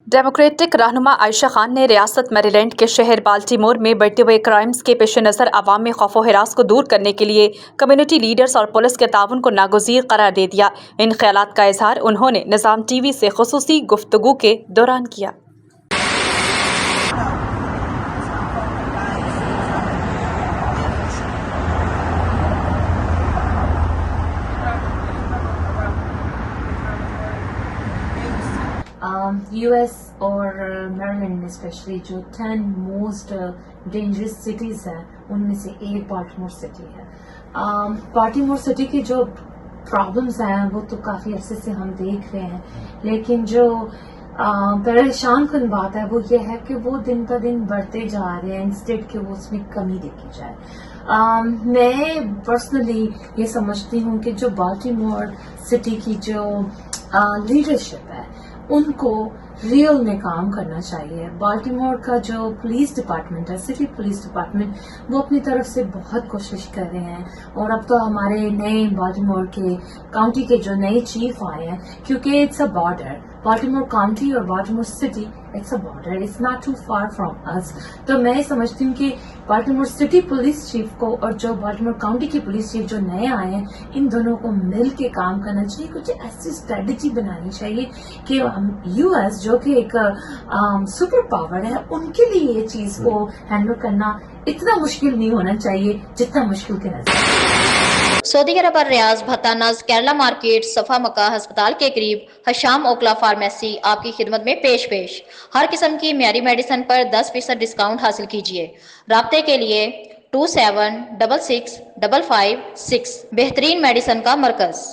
Democratic रहनुमा आयशा खान ने रियासत मैरीलैंड के शहर बाल्टीमोर में बढ़ते हुए क्राइम्स के पेश नज़र अवाम में खौफ व हिरास को दूर करने के लिए कम्युनिटी लीडर्स और पुलिस के ताउन को नागुज़ीर करार दे दिया। इन ख्यालात का इजहार उन्होंने निज़ाम टीवी से खुसूसी गुफ्तगू के दौरान किया। यूएस और मैरीलैंड में स्पेशली जो 10 मोस्ट डेंजरस सिटीज़ हैं उनमें से एक बाल्टीमोर सिटी है। बाल्टीमोर सिटी की जो प्रॉब्लम्स हैं वो तो काफ़ी अरसे से हम देख रहे हैं, लेकिन जो परेशान कन बात है वो ये है कि वो दिन ब दिन बढ़ते जा रहे हैं इंस्टेड कि वो उसमें कमी देखी जाए। मैं पर्सनली ये समझती हूँ कि जो बाल्टीमोर सिटी की जो लीडरशिप है उनको रियल में काम करना चाहिए। बाल्टीमोर का जो पुलिस डिपार्टमेंट है, सिटी पुलिस डिपार्टमेंट, वो अपनी तरफ से बहुत कोशिश कर रहे हैं और अब तो हमारे नए बाल्टीमोर के काउंटी के जो नए चीफ आए हैं, क्योंकि it's a border, Baltimore county और Baltimore city it's a border, it's not too far from us. तो मैं समझती हूँ कि बाल्टीमोर सिटी पुलिस चीफ को और जो बाल्टीमोर काउंटी की पुलिस चीफ जो नए आए हैं, इन दोनों को मिल के काम करना चाहिए। कुछ ऐसी स्ट्रेटेजी बनानी चाहिए कि यूएस जो कि एक सुपर पावर है, उनके लिए ये चीज को हैंडल करना इतना मुश्किल नहीं होना चाहिए जितना मुश्किल के नजर। सऊदी अरब और रियाज भत्तानाज केरला मार्केट सफा मक्का अस्पताल के करीब हशाम ओकला फार्मेसी आपकी खिदमत में पेश हर किस्म की म्यारी मेडिसिन पर 10% डिस्काउंट हासिल कीजिए। राब्ते के लिए 27665556 बेहतरीन मेडिसिन का मरकज।